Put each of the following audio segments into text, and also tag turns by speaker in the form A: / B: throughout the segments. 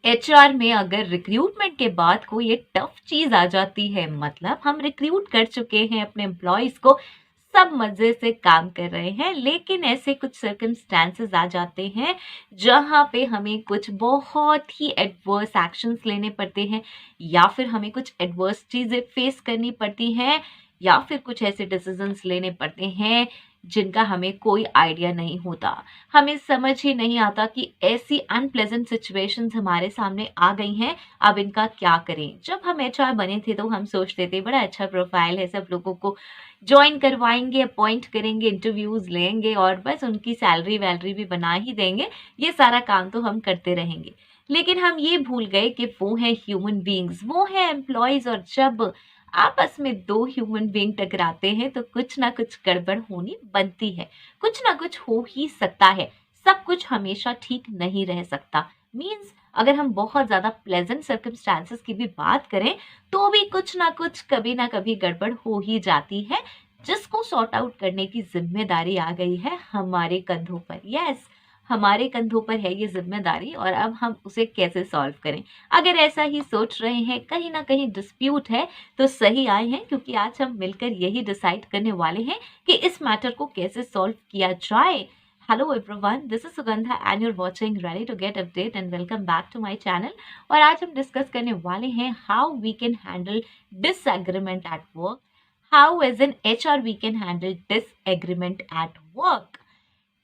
A: HR में अगर recruitment के बाद कोई एक टफ चीज आ जाती है, मतलब हम रिक्रूट कर चुके हैं अपने एम्प्लॉयज को, सब मजे से काम कर रहे हैं, लेकिन ऐसे कुछ सर्कमस्टांसेस आ जाते हैं जहां पे हमें कुछ बहुत ही एडवर्स एक्शंस लेने पड़ते हैं, या फिर हमें कुछ एडवर्स चीजें फेस करनी पड़ती हैं, या फिर कुछ ऐसे डिसीजंस लेने पड़ते हैं जिनका हमें कोई आइडिया नहीं होता। हमें समझ ही नहीं आता कि ऐसी अनप्लेजेंट सिचुएशंस हमारे सामने आ गई हैं, अब इनका क्या करें। जब हम एचआर बने थे तो हम सोचते थे बड़ा अच्छा प्रोफाइल है, सब लोगों को ज्वाइन करवाएंगे, अपॉइंट करेंगे, इंटरव्यूज लेंगे और बस उनकी सैलरी वैलरी भी बना ही देंगे, ये सारा काम तो हम करते रहेंगे। लेकिन हम ये भूल गए कि वो है ह्यूमन बींग्स, वो है एम्प्लॉयज, और जब आपस में दो ह्यूमन बीइंग टकराते हैं तो कुछ ना कुछ गड़बड़ होनी बनती है, कुछ ना कुछ हो ही सकता है। सब कुछ हमेशा ठीक नहीं रह सकता। मीन्स अगर हम बहुत ज्यादा प्लेजेंट सर्कमस्टांसेस की भी बात करें तो भी कुछ ना कुछ कभी ना कभी गड़बड़ हो ही जाती है, जिसको सॉर्ट आउट करने की जिम्मेदारी आ गई है हमारे कंधों पर। यस, हमारे कंधों पर है ये जिम्मेदारी, और अब हम उसे कैसे सॉल्व करें। अगर ऐसा ही सोच रहे हैं, कहीं ना कहीं डिस्प्यूट है, तो सही आए हैं, क्योंकि आज हम मिलकर यही डिसाइड करने वाले हैं कि इस मैटर को कैसे सॉल्व किया जाए। Hello everyone, this is Sugandha and you're watching Ready to Get Update and welcome back to my channel। और आज हम डिस्कस करने वाले हैं how we can handle disagreement at work, how as an HR we can handle disagreement at work.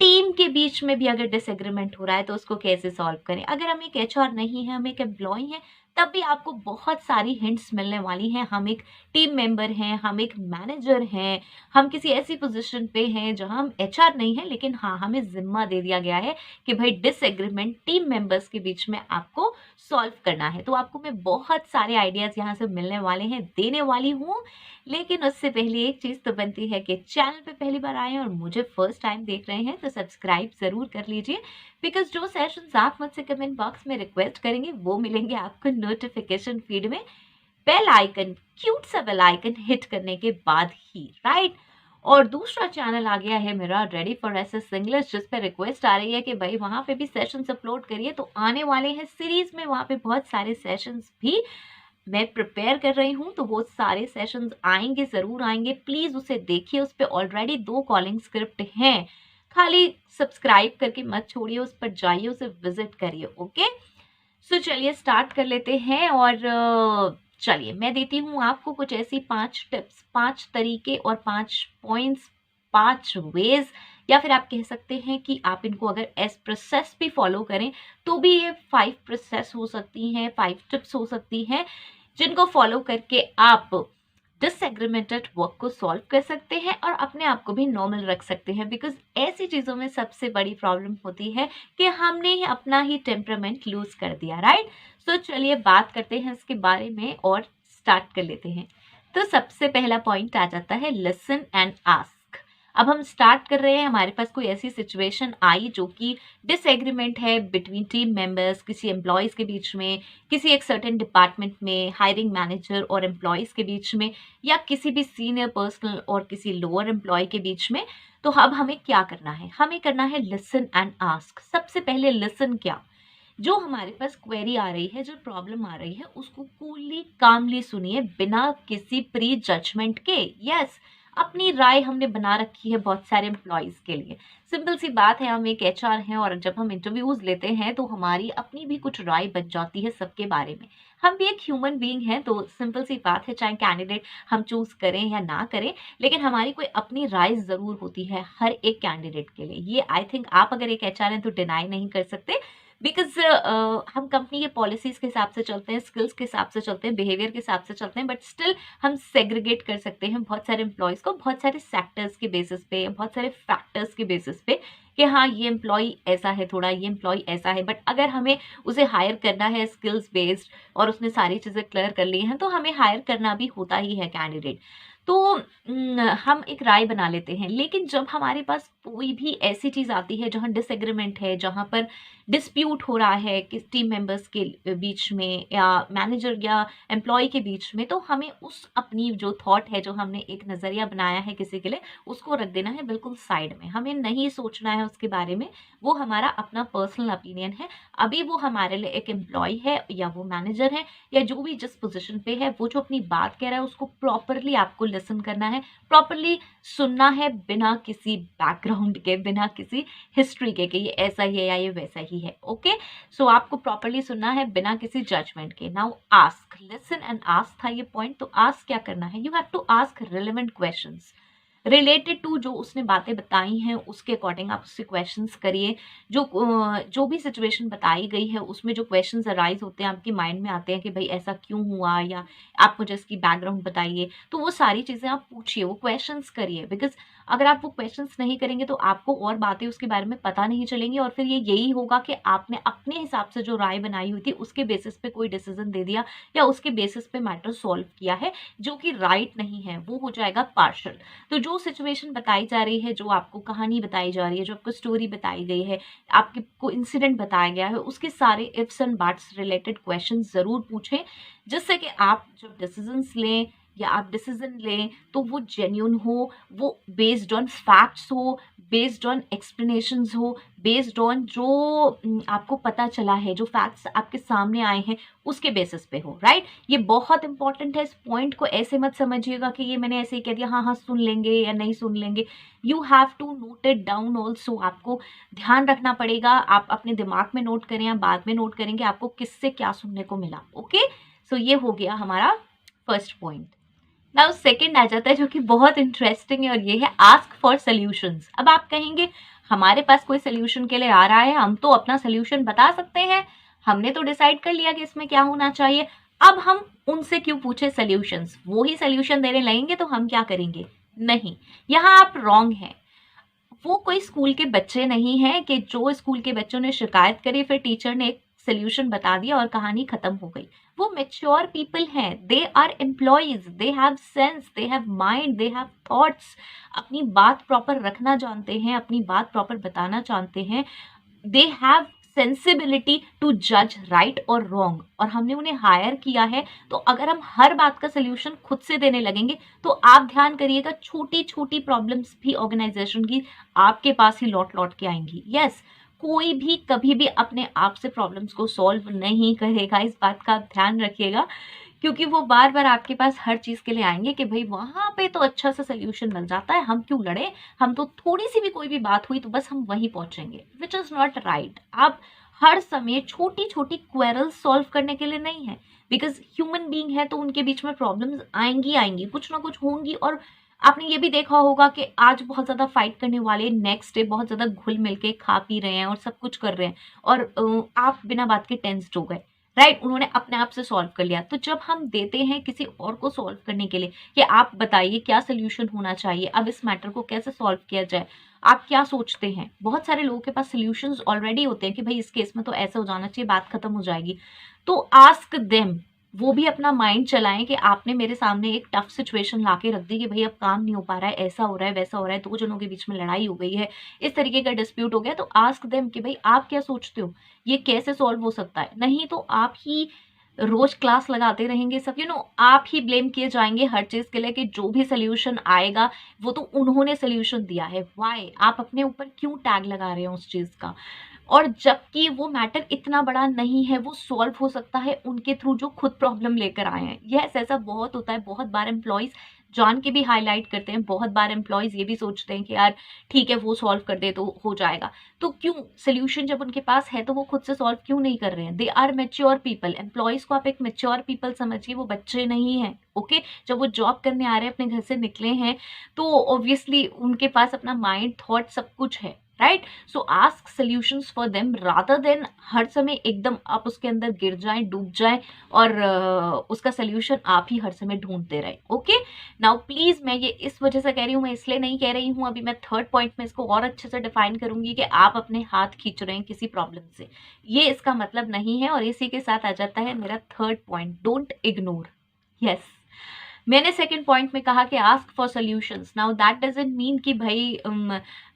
A: Team के बीच में भी अगर डिसएग्रीमेंट हो रहा है तो उसको कैसे सॉल्व करें। अगर हम एक एचआर नहीं है, हम एक एम्प्लॉय हैं, तब भी आपको बहुत सारी हिंट्स मिलने वाली हैं। हम एक टीम मेंबर हैं, हम एक मैनेजर हैं, हम किसी ऐसी पोजीशन पे हैं जहां हम एचआर नहीं है, लेकिन हाँ, हमें जिम्मा दे दिया गया है कि भाई डिसएग्रीमेंट टीम मेंबर्स के बीच में आपको सॉल्व करना है। तो आपको मैं बहुत सारे आइडियाज यहाँ से मिलने वाले हैं, देने वाली हूँ। लेकिन उससे पहले एक चीज तो बनती है कि चैनल पे पहली बार आए और मुझे फर्स्ट टाइम देख रहे हैं तो सब्सक्राइब जरूर कर लीजिए, बिकॉज जो सेशंस आप मुझसे कमेंट बॉक्स में रिक्वेस्ट करेंगे वो मिलेंगे आपको नोटिफिकेशन फीड में, बेल आइकन, क्यूट सा बेल आइकन हिट करने के बाद ही, राइट। और दूसरा चैनल आ गया है मेरा रेडी फॉर एसएस इंग्लिश, जिस पे रिक्वेस्ट आ रही है कि भाई वहां पे भी सेशंस अपलोड करिए। तो आने वाले हैं सीरीज में, वहां पे बहुत सारे सेशंस भी मैं प्रिपेयर कर रही हूँ, तो वो सारे सेशंस आएंगे, जरूर आएंगे। प्लीज उसे देखिए, उस पर ऑलरेडी 2 कॉलिंग स्क्रिप्ट हैं, खाली सब्सक्राइब करके मत छोड़िए, उस पर जाइए, उसे विजिट करिए। ओके, सो चलिए स्टार्ट कर लेते हैं। और चलिए मैं देती हूँ आपको कुछ ऐसी 5 टिप्स, 5 तरीके और 5 पॉइंट्स, 5 वेज, या फिर आप कह सकते हैं कि आप इनको अगर एस प्रोसेस भी फॉलो करें तो भी ये 5 प्रोसेस हो सकती हैं, 5 टिप्स हो सकती हैं, जिनको फॉलो करके आप डिसएग्रीमेंटेड वर्क को सॉल्व कर सकते हैं और अपने आप को भी नॉर्मल रख सकते हैं। बिकॉज ऐसी चीज़ों में सबसे बड़ी प्रॉब्लम होती है कि हमने अपना ही टेम्परामेंट लूज कर दिया, राइट। सो चलिए बात करते हैं इसके बारे में और स्टार्ट कर लेते हैं। तो सबसे पहला पॉइंट आ जाता है लिसन एंड आस्क। अब हम स्टार्ट कर रहे हैं, हमारे पास कोई ऐसी सिचुएशन आई जो कि डिसएग्रीमेंट है बिटवीन टीम मेंबर्स, किसी एम्प्लॉयज़ के बीच में, किसी एक सर्टेन डिपार्टमेंट में, हायरिंग मैनेजर और एम्प्लॉयज़ के बीच में, या किसी भी सीनियर पर्सनल और किसी लोअर एम्प्लॉय के बीच में। तो अब हमें क्या करना है, हमें करना है लिसन एंड आस्क। सबसे पहले लिसन, क्या जो हमारे पास क्वेरी आ रही है, जो प्रॉब्लम आ रही है, उसको कूलली कामली सुनिए, बिना किसी प्री जजमेंट के। यस, अपनी राय हमने बना रखी है बहुत सारे एम्प्लॉयज के लिए। सिंपल सी बात है, हम एक एचआर हैं और जब हम इंटरव्यूज लेते हैं तो हमारी अपनी भी कुछ राय बन जाती है सबके बारे में। हम भी एक ह्यूमन बीइंग हैं, तो सिंपल सी बात है, चाहे कैंडिडेट हम चूज करें या ना करें, लेकिन हमारी कोई अपनी राय जरूर होती है हर एक कैंडिडेट के लिए। ये आई थिंक आप अगर एक एचआर हैं तो डिनाई नहीं कर सकते, बिकॉज हम कंपनी के पॉलिसीज के हिसाब से चलते हैं, स्किल्स के हिसाब से चलते हैं, बिहेवियर के हिसाब से चलते हैं, बट स्टिल हम सेग्रीगेट कर सकते हैं बहुत सारे एम्प्लॉयज़ को बहुत सारे सेक्टर्स के बेसिस पे, बहुत सारे फैक्टर्स के बेसिस पे, कि हाँ ये एम्प्लॉय ऐसा है, थोड़ा ये एम्प्लॉय ऐसा है। बट अगर हमें उसे हायर करना है स्किल्स बेस्ड और उसने सारी चीज़ें क्लियर कर ली हैं, तो हमें हायर करना भी होता ही है कैंडिडेट। तो हम एक राय बना लेते हैं। लेकिन जब हमारे पास कोई भी ऐसी चीज़ आती है जहाँ डिसएग्रीमेंट है, जहाँ पर डिस्प्यूट हो रहा है किस टीम मेंबर्स के बीच में या मैनेजर या एम्प्लॉय के बीच में, तो हमें उस अपनी जो थॉट है, जो हमने एक नज़रिया बनाया है किसी के लिए, उसको रख देना है बिल्कुल साइड में। हमें नहीं सोचना है उसके बारे में, वो हमारा अपना पर्सनल ओपिनियन है। अभी वो हमारे लिए एक एम्प्लॉय है या वो मैनेजर है या जो भी जिस पोजीशन पे है, वो जो अपनी बात कह रहा है उसको प्रॉपरली आपको लिसन करना है, प्रॉपरली सुनना है, बिना किसी बैकग्राउंड के, बिना किसी हिस्ट्री के कि ये ऐसा ही है या ये वैसा ही है। ओके, सो आपको प्रॉपरली सुनना है बिना किसी जजमेंट के। Now ask, listen and ask था ये पॉइंट। तो आस्क क्या करना है, you have to ask relevant questions related to जो उसने बातें बताई हैं, उसके अकॉर्डिंग आप उससे क्वेश्चंस करिए। जो भी सिचुएशन बताई गई है उसमें जो क्वेश्चंस अराइज होते हैं, आपके माइंड में आते हैं कि भाई ऐसा क्यों हुआ, या आप मुझे इसकी बैकग्राउंड बताइए, तो वो सारी चीज़ें आप पूछिए, वो क्वेश्चंस करिए। बिकॉज अगर आप वो क्वेश्चंस नहीं करेंगे तो आपको और बातें उसके बारे में पता नहीं चलेंगी, और फिर ये यही होगा कि आपने अपने हिसाब से जो राय बनाई हुई थी उसके बेसिस पे कोई डिसीजन दे दिया या उसके बेसिस पे मैटर सॉल्व किया है, जो कि राइट नहीं है, वो हो जाएगा पार्शल। तो जो सिचुएशन बताई जा रही है, जो आपको कहानी बताई जा रही है, जो आपको स्टोरी बताई गई है, आपको इंसिडेंट बताया गया है, उसके सारे ifs and buts related question जरूर पूछें, जिससे कि आप जब डिसीजंस लें या आप डिसीजन लें तो वो जेन्यून हो, वो बेस्ड ऑन फैक्ट्स हो, बेस्ड ऑन एक्सप्लेनेशंस हो, बेस्ड ऑन जो आपको पता चला है, जो फैक्ट्स आपके सामने आए हैं उसके बेसिस पे हो, राइट। ये बहुत इंपॉर्टेंट है। इस पॉइंट को ऐसे मत समझिएगा कि ये मैंने ऐसे ही कह दिया, हाँ हाँ सुन लेंगे या नहीं सुन लेंगे। You have to note it down also. आपको ध्यान रखना पड़ेगा, आप अपने दिमाग में नोट करें या बाद में नोट करेंगे आपको किससे क्या सुनने को मिला। ओके, सो ये हो गया हमारा फर्स्ट पॉइंट। नाउ सेकंड आ जाता है जो कि बहुत इंटरेस्टिंग है, और ये है आस्क फॉर सॉल्यूशंस। अब आप कहेंगे हमारे पास कोई सॉल्यूशन के लिए आ रहा है, हम तो अपना सॉल्यूशन बता सकते हैं, हमने तो डिसाइड कर लिया कि इसमें क्या होना चाहिए, अब हम उनसे क्यों पूछे सॉल्यूशंस। वो ही सॉल्यूशन देने लगेंगे तो हम क्या करेंगे। नहीं, यहाँ आप रॉन्ग हैं। वो कोई स्कूल के बच्चे नहीं हैं कि जो स्कूल के बच्चों ने शिकायत करी, फिर टीचर ने एक सोल्यूशन बता दिया और कहानी खत्म हो गई। वो मेच्योर पीपल हैं, they are employees, they have sense, they have mind, they have thoughts, अपनी बात प्रॉपर रखना जानते हैं, अपनी बात प्रॉपर बताना जानते हैं, दे हैव सेंसिबिलिटी टू जज राइट और रॉन्ग, और हमने उन्हें हायर किया है। तो अगर हम हर बात का सोल्यूशन खुद से देने लगेंगे तो आप ध्यान करिएगा, छोटी छोटी प्रॉब्लम्स भी ऑर्गेनाइजेशन की आपके पास ही लौट लौट के आएंगी। यस, कोई भी कभी भी अपने आप से प्रॉब्लम्स को सॉल्व नहीं करेगा, इस बात का आप ध्यान रखिएगा, क्योंकि वो बार बार आपके पास हर चीज़ के लिए आएंगे कि भाई वहाँ पे तो अच्छा सा सोल्यूशन मिल जाता है, हम क्यों लड़े, हम तो थोड़ी सी भी कोई भी बात हुई तो बस हम वहीं पहुंचेंगे, विच इज़ नॉट राइट। आप हर समय छोटी छोटी क्वेरल्स सॉल्व करने के लिए नहीं है, बिकॉज ह्यूमन बीइंग है तो उनके बीच में प्रॉब्लम्स आएंगी आएंगी, कुछ ना कुछ होंगी। और आपने ये भी देखा होगा कि आज बहुत ज़्यादा फाइट करने वाले नेक्स्ट डे बहुत ज़्यादा घुल मिल के खा पी रहे हैं और सब कुछ कर रहे हैं, और आप बिना बात के टेंस्ड हो गए, राइट। उन्होंने अपने आप से सॉल्व कर लिया। तो जब हम देते हैं किसी और को सॉल्व करने के लिए कि आप बताइए क्या सोल्यूशन होना चाहिए, अब इस मैटर को कैसे सॉल्व किया जाए, आप क्या सोचते हैं, बहुत सारे लोगों के पास सोल्यूशंस ऑलरेडी होते हैं कि भाई इस केस में तो ऐसा हो जाना चाहिए, बात खत्म हो जाएगी। तो आस्क देम, वो भी अपना माइंड चलाएं कि आपने मेरे सामने एक टफ सिचुएशन ला के रख दी कि भाई अब काम नहीं हो पा रहा है, ऐसा हो रहा है, वैसा हो रहा है, दो जनों के बीच में लड़ाई हो गई है, इस तरीके का डिस्प्यूट हो गया। तो आस्क देम कि भाई आप क्या सोचते हो, ये कैसे सॉल्व हो सकता है। नहीं तो आप ही रोज क्लास लगाते रहेंगे, सब आप ही ब्लेम किए जाएंगे हर चीज के लिए कि जो भी सोल्यूशन आएगा वो तो उन्होंने सोल्यूशन दिया है। वाई, आप अपने ऊपर क्यों टैग लगा रहे हैं उस चीज का। और जबकि वो मैटर इतना बड़ा नहीं है, वो सॉल्व हो सकता है उनके थ्रू जो खुद प्रॉब्लम लेकर आए हैं। यस, ऐसा बहुत होता है, बहुत बार एम्प्लॉयज जान के भी हाईलाइट करते हैं, बहुत बार एम्प्लॉयज ये भी सोचते हैं कि यार ठीक है वो सॉल्व कर दे तो हो जाएगा। तो क्यों, सोल्यूशन जब उनके पास है तो वो खुद से सॉल्व क्यों नहीं कर रहे हैं। They are mature people, employees को आप एक मेच्योर पीपल समझिए, वो बच्चे नहीं हैं। ओके, जब वो जॉब करने आ रहे हैं, अपने घर से निकले हैं, तो ऑब्वियसली उनके पास अपना माइंड, थॉट सब कुछ है, right. So ask solutions for them rather than हर समय एकदम आप उसके अंदर गिर जाएं, डूब जाएं और उसका सोल्यूशन आप ही हर समय ढूंढते रहे। ओके, नाउ प्लीज, मैं ये इस वजह से कह रही हूँ, मैं इसलिए नहीं कह रही हूँ, अभी मैं थर्ड पॉइंट में इसको और अच्छे से डिफाइन करूंगी कि आप अपने हाथ खींच रहे हैं किसी प्रॉब्लम से, ये इसका मतलब नहीं है। और इसी के साथ आ जाता है मेरा third point, don't ignore. Yes, मैंने सेकंड पॉइंट में कहा कि ask for solutions. Now that doesn't mean कि भाई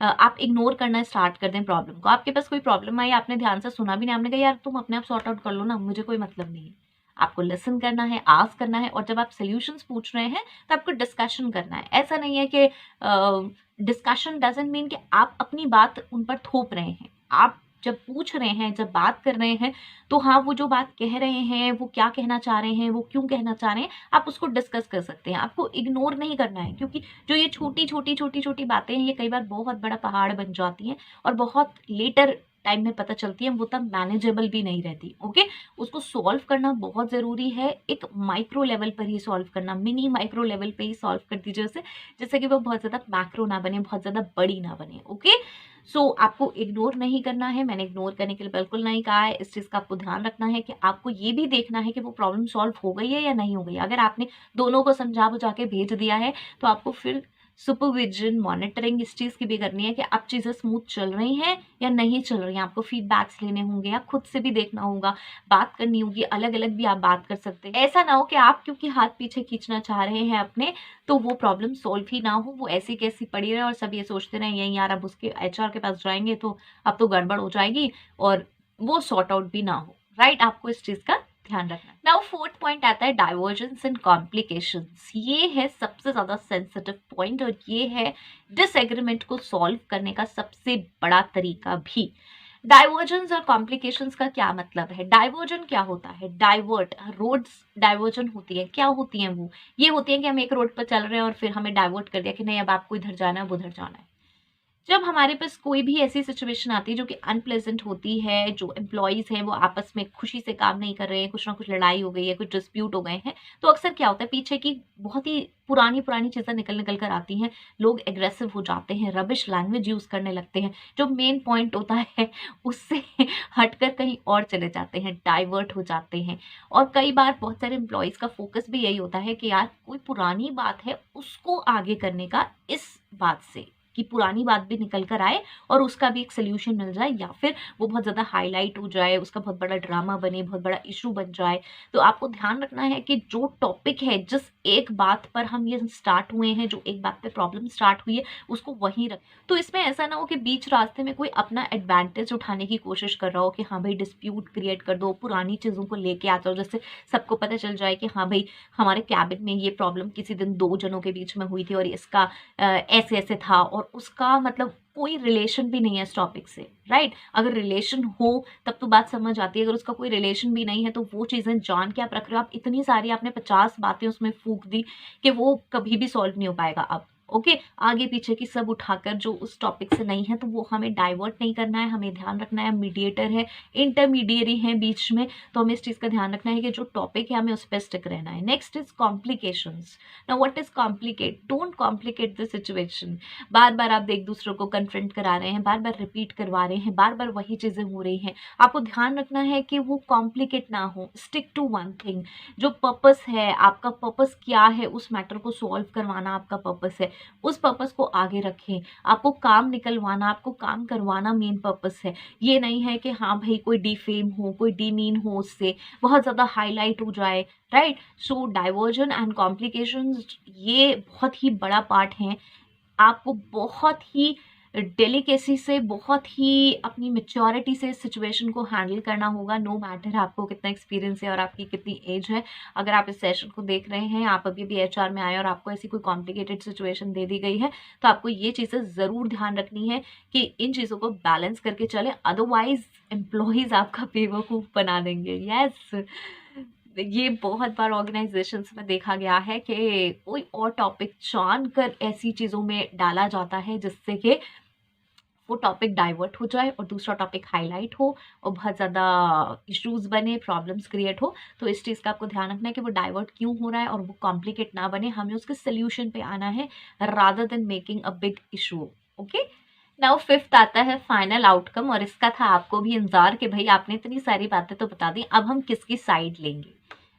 A: आप इग्नोर करना स्टार्ट कर दें प्रॉब्लम को। आपके पास कोई प्रॉब्लम आई, आपने ध्यान से सुना भी नहीं, आपने कहा यार तुम अपने आप सॉर्ट आउट कर लो ना, मुझे कोई मतलब नहीं है। आपको लिसन करना है, आस्क करना है, और जब आप सॉल्यूशंस पूछ रहे हैं तो आपको डिस्कशन करना है। ऐसा नहीं है कि डिस्कशन डजंट मीन कि आप अपनी बात उन पर थोप रहे हैं। आप जब पूछ रहे हैं, जब बात कर रहे हैं, तो हाँ, वो जो बात कह रहे हैं, वो क्या कहना चाह रहे हैं, वो क्यों कहना चाह रहे हैं, आप उसको डिस्कस कर सकते हैं। आपको इग्नोर नहीं करना है, क्योंकि जो ये छोटी-छोटी बातें हैं, ये कई बार बहुत बड़ा पहाड़ बन जाती हैं और बहुत लेटर टाइम में पता चलती है, वो तब मैनेजेबल भी नहीं रहती। ओके, उसको सॉल्व करना बहुत ज़रूरी है। एक माइक्रो लेवल पर ही सॉल्व करना, मिनी माइक्रो लेवल पे ही सॉल्व कर दीजिए उसे, जिससे कि वो बहुत ज़्यादा मैक्रो ना बने, बहुत ज़्यादा बड़ी ना बने। ओके, सो आपको इग्नोर नहीं करना है। मैंने इग्नोर करने के लिए बिल्कुल नहीं कहा है। इस चीज़ का आपको ध्यान रखना है कि आपको ये भी देखना है कि वो प्रॉब्लम सॉल्व हो गई है या नहीं हो गई। अगर आपने दोनों को समझा बुझा के भेज दिया है, तो आपको फिर सुपरविजन, मॉनिटरिंग इस चीज़ की भी करनी है कि अब चीज़ें स्मूथ चल रही हैं या नहीं चल रही हैं। आपको फीडबैक्स लेने होंगे या खुद से भी देखना होगा, बात करनी होगी, अलग-अलग भी आप बात कर सकते हैं। ऐसा ना हो कि आप क्योंकि हाथ पीछे खींचना चाह रहे हैं अपने, तो वो प्रॉब्लम सॉल्व ही ना हो, वो ऐसी की ऐसी पड़ी रहे और सब ये सोचते रहें यही यार अब उसके एचआर के पास जाएँगे तो अब तो गड़बड़ हो जाएगी और वो सॉर्ट आउट भी ना हो। राइट? आपको इस चीज़ का ध्यान रखना है। नाउ फोर्थ पॉइंट आता है डाइवर्जेंस एंड कॉम्प्लिकेशंस। ये है सबसे ज़्यादा सेंसिटिव पॉइंट और ये है डिसएग्रीमेंट को सॉल्व करने का सबसे बड़ा तरीका भी। डाइवर्जेंस और कॉम्प्लिकेशंस का क्या मतलब है? डाइवर्जन क्या होता है? डाइवर्ट, रोड्स डाइवर्जन होती है। क्या होती हैं वो? ये होती है कि हम एक रोड पर चल रहे हैं और फिर हमें डाइवर्ट कर दिया कि नहीं अब आपको इधर जाना है, अब उधर जाना है। जब हमारे पास कोई भी ऐसी सिचुएशन आती है जो कि अनप्लेजेंट होती है, जो एम्प्लॉइज़ हैं वो आपस में खुशी से काम नहीं कर रहे हैं, कुछ ना कुछ लड़ाई हो गई है, कुछ डिस्प्यूट हो गए हैं, तो अक्सर क्या होता है पीछे की बहुत ही पुरानी-पुरानी चीज़ें निकल-निकल कर आती हैं। लोग एग्रेसिव हो जाते हैं, रबिश लैंग्वेज यूज़ करने लगते हैं, जो मेन पॉइंट होता है उससे हटकर कहीं और चले जाते हैं, डाइवर्ट हो जाते हैं। और कई बार बहुत सारे एम्प्लॉइज़ का फोकस भी यही होता है कि यार कोई पुरानी बात है उसको आगे करने का, इस बात से कि पुरानी बात भी निकल कर आए और उसका भी एक सॉल्यूशन मिल जाए, या फिर वो बहुत ज़्यादा हाईलाइट हो जाए, उसका बहुत बड़ा ड्रामा बने, बहुत बड़ा इशू बन जाए। तो आपको ध्यान रखना है कि जो टॉपिक है, जिस एक बात पर हम ये स्टार्ट हुए हैं, जो एक बात पे प्रॉब्लम स्टार्ट हुई है, उसको वहीं रख। तो इसमें ऐसा ना हो कि बीच रास्ते में कोई अपना एडवांटेज उठाने की कोशिश कर रहा हो कि हाँ भाई डिस्प्यूट क्रिएट कर दो, पुरानी चीज़ों को लेके आ जाओ, जिससे सबको पता चल जाए कि हाँ भाई हमारे कैबिन में ये प्रॉब्लम किसी दिन 2 जनों के बीच में हुई थी और इसका ऐसे-ऐसे था और उसका मतलब कोई रिलेशन भी नहीं है इस टॉपिक से, राइट? अगर रिलेशन हो तब तो बात समझ आती है, अगर उसका कोई रिलेशन भी नहीं है तो वो चीज़ें जान के आप रख रहे हो, आप इतनी सारी आपने 50 बातें उसमें फूँक दी कि वो कभी भी सॉल्व नहीं हो पाएगा अब। ओके? आगे पीछे की सब उठाकर जो उस टॉपिक से नहीं है तो वो हमें डाइवर्ट नहीं करना है, हमें ध्यान रखना है मीडिएटर है, इंटरमीडिएरी हैं बीच में, तो हमें इस चीज़ का ध्यान रखना है कि जो टॉपिक है हमें उस पे स्टिक रहना है। Next is complications. Now what is complicate? Don't complicate the situation. बार-बार आप एक दूसरे को कन्फ्रंट करा रहे हैं, बार-बार रिपीट करवा रहे हैं, बार-बार वही चीज़ें हो रही हैं। आपको ध्यान रखना है कि वो कॉम्प्लिकेट ना हो, स्टिक टू वन थिंग। जो पर्पस है, आपका पर्पस क्या है, उस मैटर को सॉल्व करवाना आपका पर्पस है, उस पर्पस को आगे रखें। आपको काम निकलवाना, आपको काम करवाना मेन पर्पस है। ये नहीं है कि हाँ भाई कोई डिफेम हो, कोई डिमीन हो उससे, बहुत ज़्यादा हाईलाइट हो जाए, right? So diversion and complications ये बहुत ही बड़ा पार्ट है। आपको बहुत ही डेलिकेसी से, बहुत ही अपनी मैच्योरिटी से इस सिचुएशन को हैंडल करना होगा, नो मैटर आपको कितना एक्सपीरियंस है और आपकी कितनी एज है। अगर आप इस सेशन को देख रहे हैं, आप अभी भी एचआर में आए और आपको ऐसी कोई कॉम्प्लिकेटेड सिचुएशन दे दी गई है, तो आपको ये चीज़ें ज़रूर ध्यान रखनी है कि इन चीज़ों को बैलेंस करके चलें, अदरवाइज़ एम्प्लॉइज़ आपका बेवकूफ़ बना देंगे। येस! ये बहुत बार ऑर्गेनाइजेशंस में देखा गया है कि कोई और टॉपिक जानकर ऐसी चीज़ों में डाला जाता है जिससे कि वो टॉपिक डाइवर्ट हो जाए और दूसरा टॉपिक हाईलाइट हो और बहुत ज़्यादा इश्यूज़ बने, प्रॉब्लम्स क्रिएट हो। तो इस चीज़ का आपको ध्यान रखना है कि वो डाइवर्ट क्यों हो रहा है और वो कॉम्प्लिकेट ना बने, हमें उसके सॉल्यूशन पे आना है rather than making a big issue. Okay? Now fifth आता है फाइनल आउटकम, और इसका था आपको भी इंतज़ार कि भई आपने इतनी सारी बातें तो बता दी, अब हम किसकी साइड लेंगे।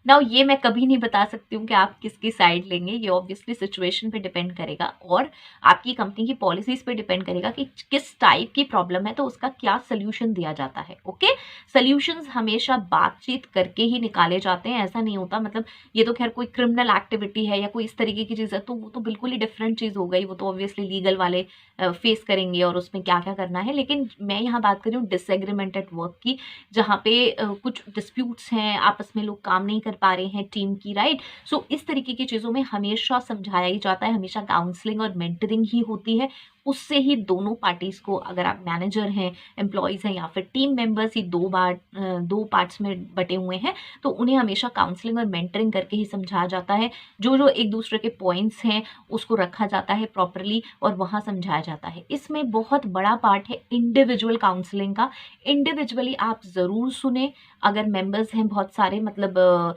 A: नाउ ये मैं कभी नहीं बता सकती हूँ कि आप किसकी साइड लेंगे, ये ऑब्वियसली सिचुएशन पे डिपेंड करेगा और आपकी कंपनी की पॉलिसीज पे डिपेंड करेगा कि किस टाइप की प्रॉब्लम है तो उसका क्या सोल्यूशन दिया जाता है। ओके, सोल्यूशंस हमेशा बातचीत करके ही निकाले जाते हैं, ऐसा नहीं होता। मतलब ये तो खैर कोई क्रिमिनल एक्टिविटी है या कोई इस तरीके की चीज़ है तो वो तो बिल्कुल ही डिफरेंट चीज़ हो गई, वो तो ऑब्वियसली लीगल वाले फेस करेंगे और उसमें क्या क्या करना है। लेकिन मैं यहाँ बात कर रही हूँ डिसएग्रीमेंट एट वर्क की, जहाँ पे कुछ डिस्प्यूट्स हैं, आपस में लोग काम नहीं कर पा रहे हैं टीम की, राइट। सो इस तरीके की चीज़ों में हमेशा समझाया ही जाता है, हमेशा काउंसलिंग और मेंटरिंग ही होती है। उससे ही दोनों पार्टीज को, अगर आप मैनेजर हैं, एम्प्लॉयज हैं या फिर टीम मेंबर्स ही दो पार्ट्स में बटे हुए हैं, तो उन्हें हमेशा काउंसलिंग और मेंटरिंग करके ही समझाया जाता है। जो जो एक दूसरे के पॉइंट्स हैं उसको रखा जाता है प्रॉपरली और वहाँ समझाया जाता है। इसमें बहुत बड़ा पार्ट है इंडिविजुअल काउंसलिंग का। इंडिविजुअली आप ज़रूर सुने, अगर मेंबर्स हैं बहुत सारे, मतलब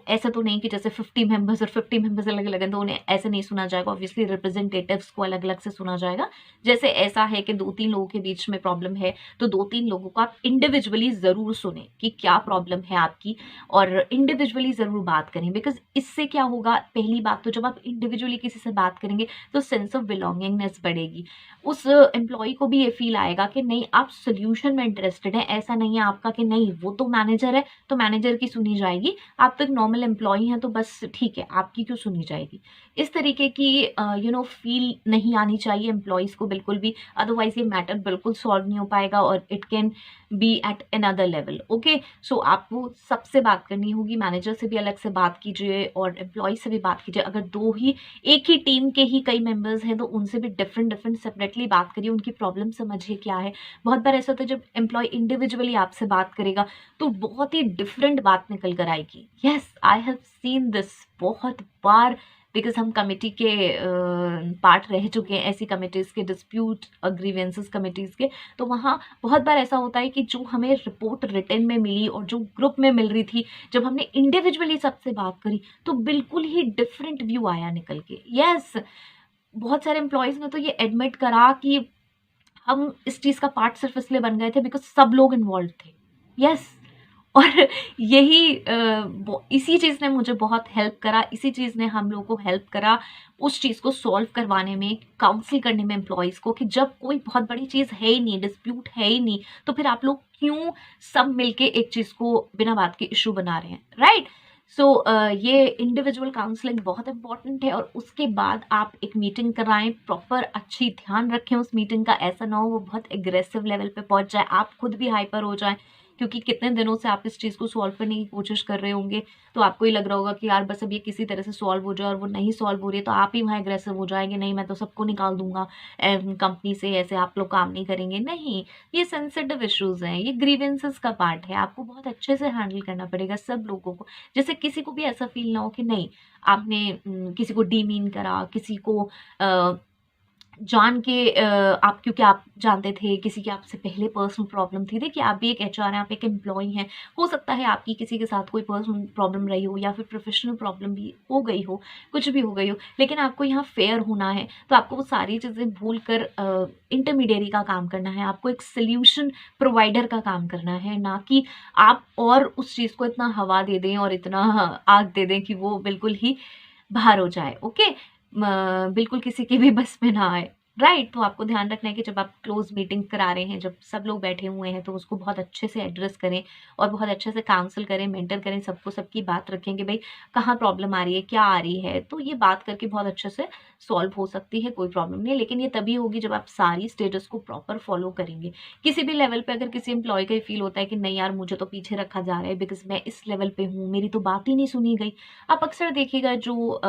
A: ऐसा तो नहीं कि जैसे 50 मेंबर्स और 50 मेंबर्स अलग अलग हैं तो उन्हें ऐसे नहीं सुना जाएगा, ऑब्वियसली रिप्रेजेंटेटिव्स को अलग अलग से सुना जाएगा। जैसे ऐसा है कि 2-3 लोगों के बीच में प्रॉब्लम है तो 2-3 लोगों को आप इंडिविजुअली ज़रूर सुने कि क्या प्रॉब्लम है आपकी, और इंडिविजुअली ज़रूर बात करें। बिकॉज इससे क्या होगा, पहली बात तो जब आप इंडिविजुअली किसी से बात करेंगे तो सेंस ऑफ बिलोंगिंगनेस बढ़ेगी। उस एम्प्लॉय को भी ये फील आएगा कि नहीं, आप सोल्यूशन में इंटरेस्टेड हैं, ऐसा नहीं है आपका कि नहीं वो तो मैनेजर है तो मैनेजर की सुनी जाएगी, आप तो एक नॉर्मल एम्प्लॉई हैं तो बस ठीक है, आपकी क्यों सुनी जाएगी। इस तरीके की फील नहीं आनी चाहिए एम्प्लॉयज़ को बिल्कुल भी, अदरवाइज ये मैटर बिल्कुल सॉल्व नहीं हो पाएगा और it can be at another level. Okay, so आपको सबसे बात करनी होगी, मैनेजर से भी अलग से बात कीजिए और एम्प्लॉय से भी बात कीजिए। अगर दो ही एक ही टीम के ही कई मेंबर्स हैं तो उनसे भी डिफरेंट डिफरेंट सेपरेटली बात करिए, उनकी प्रॉब्लम समझिए क्या है। बहुत बार ऐसा होता है जब एम्प्लॉय इंडिविजुअली आपसे बात करेगा तो बहुत ही डिफरेंट बात निकल कर आएगी। Yes, I have seen this बहुत बार, बिकॉज हम कमेटी के पार्ट रह चुके हैं, ऐसी कमेटीज़ के, डिस्प्यूट ग्रीवेंसेस कमेटीज़ के। तो वहाँ बहुत बार ऐसा होता है कि जो हमें रिपोर्ट रिटन में मिली और जो ग्रुप में मिल रही थी, जब हमने इंडिविजुअली सबसे बात करी तो बिल्कुल ही डिफरेंट व्यू आया निकल के। यस, बहुत सारे एम्प्लॉयज़ ने तो ये एडमिट करा कि हम इस चीज़ का पार्ट सिर्फ इसलिए बन गए थे बिकॉज सब लोग इन्वॉल्व थे। यस, और यही इसी चीज़ ने मुझे बहुत हेल्प करा, इसी चीज़ ने हम लोगों को हेल्प करा उस चीज़ को सॉल्व करवाने में, काउंसिल करने में एम्प्लॉयज़ को, कि जब कोई बहुत बड़ी चीज़ है ही नहीं, डिस्प्यूट है ही नहीं, तो फिर आप लोग क्यों सब मिलके एक चीज़ को बिना बात के इशू बना रहे हैं, राइट। सो ये इंडिविजुअल काउंसलिंग बहुत इंपॉर्टेंट है और उसके बाद आप एक मीटिंग कराएं, प्रॉपर अच्छी ध्यान रखें उस मीटिंग का, ऐसा ना हो वो बहुत एग्रेसिव लेवल पे पहुंच जाए, आप खुद भी हाइपर हो जाएं, क्योंकि कितने दिनों से आप इस चीज़ को सॉल्व करने की कोशिश कर रहे होंगे, तो आपको ही लग रहा होगा कि यार बस अब ये किसी तरह से सॉल्व हो जाए, और वो नहीं सॉल्व हो रही है तो आप ही वहाँ एग्रेसिव हो जाएंगे, नहीं मैं तो सबको निकाल दूंगा कंपनी से, ऐसे आप लोग काम नहीं करेंगे। नहीं, ये सेंसिटिव इश्यूज हैं, ये ग्रीवेंसेस का पार्ट है, आपको बहुत अच्छे से हैंडल करना पड़ेगा सब लोगों को। जैसे किसी को भी ऐसा फील ना हो कि नहीं आपने किसी को डीमीन करा, किसी को जान के आप, क्योंकि आप जानते थे किसी की आपसे पहले पर्सनल प्रॉब्लम थी। देखिए आप भी एक एचआर हैं, आप एक एम्प्लॉई हैं, हो सकता है आपकी किसी के साथ कोई पर्सनल प्रॉब्लम रही हो या फिर प्रोफेशनल प्रॉब्लम भी हो गई हो, कुछ भी हो गई हो, लेकिन आपको यहाँ फेयर होना है तो आपको वो सारी चीज़ें भूल कर इंटरमीडियरी का काम करना है, आपको एक सोल्यूशन प्रोवाइडर का काम करना है, ना कि आप और उस चीज़ को इतना हवा दे दें और इतना आग दे दें कि वो बिल्कुल ही बाहर हो जाए। ओके, बिल्कुल किसी की भी बस में ना आए, राइट। तो आपको ध्यान रखना है कि जब आप क्लोज मीटिंग करा रहे हैं, जब सब लोग बैठे हुए हैं, तो उसको बहुत अच्छे से एड्रेस करें और बहुत अच्छे से काउंसिल करें, मेंटर करें, सबको सबकी बात रखें कि भाई कहाँ प्रॉब्लम आ रही है, क्या आ रही है, तो ये बात करके बहुत अच्छे से सॉल्व हो सकती है, कोई प्रॉब्लम नहीं है। लेकिन ये तभी होगी जब आप सारी स्टेटस को प्रॉपर फॉलो करेंगे। किसी भी लेवल पे अगर किसी एम्प्लॉय का फील होता है कि नहीं यार मुझे तो पीछे रखा जा रहा है बिकॉज मैं इस लेवल पे हूँ, मेरी तो बात ही नहीं सुनी गई। आप अक्सर देखिएगा जो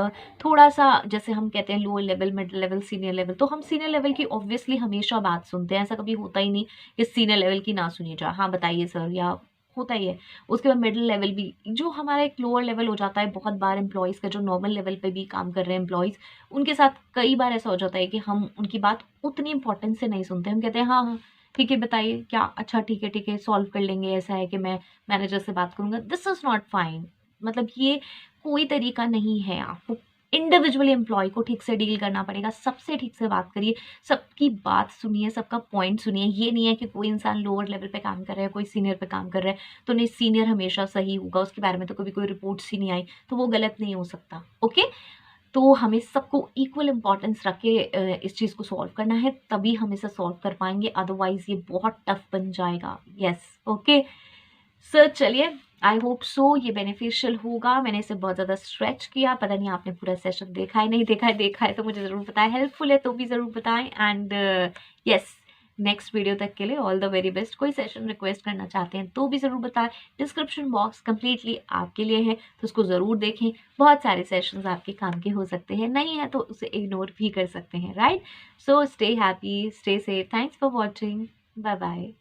A: थोड़ा सा, जैसे हम कहते हैं lower level, middle level, senior level, तो हम सीनियर लेवल की ऑब्वियसली हमेशा बात सुनते हैं, ऐसा कभी होता ही नहीं कि सीनियर लेवल की ना सुनी जाए, हाँ बताइए सर, या होता ही है। उसके बाद मिडिल लेवल भी, जो हमारा एक लोअर लेवल हो जाता है, बहुत बार एम्प्लॉयज़ का जो नॉर्मल लेवल पे भी काम कर रहे हैं एम्प्लॉयज़, उनके साथ कई बार ऐसा हो जाता है कि हम उनकी बात उतनी इंपॉर्टेंस से नहीं सुनते, हम कहते हैं हाँ हाँ ठीक है बताइए क्या, अच्छा ठीक है सॉल्व कर लेंगे, ऐसा है कि मैं मैनेजर से बात करूंगा। दिस इज़ नॉट फाइन, मतलब ये कोई तरीका नहीं है। आपको इंडिविजुअल एम्प्लॉय को ठीक से डील करना पड़ेगा, सबसे ठीक से बात करिए, सबकी बात सुनिए, सबका पॉइंट सुनिए। ये नहीं है कि कोई इंसान लोअर लेवल पे काम कर रहा है, कोई सीनियर पे काम कर रहा है तो नहीं सीनियर हमेशा सही होगा, उसके बारे में तो कभी कोई रिपोर्ट्स ही नहीं आई, तो वो गलत नहीं हो सकता। ओके, तो हमें सबको इक्वल इम्पोर्टेंस रख के इस चीज़ को सॉल्व करना है, तभी हम इसे सॉल्व कर पाएंगे, अदरवाइज ये बहुत टफ बन जाएगा। यस, ओके सर, चलिए आई होप सो ये बेनिफिशियल होगा। मैंने इसे बहुत ज़्यादा स्ट्रेच किया, पता नहीं आपने पूरा सेशन देखा है नहीं देखा है, देखा है तो मुझे ज़रूर बताएं, हेल्पफुल है तो भी ज़रूर बताएं। एंड यस, नेक्स्ट वीडियो तक के लिए ऑल द वेरी बेस्ट। कोई सेशन रिक्वेस्ट करना चाहते हैं तो भी ज़रूर बताएं, डिस्क्रिप्शन बॉक्स कम्प्लीटली आपके लिए है तो उसको ज़रूर देखें, बहुत सारे सेशंस आपके काम के हो सकते हैं, नहीं है तो उसे इग्नोर भी कर सकते हैं, right. So stay happy, stay safe, thanks for watching, bye bye.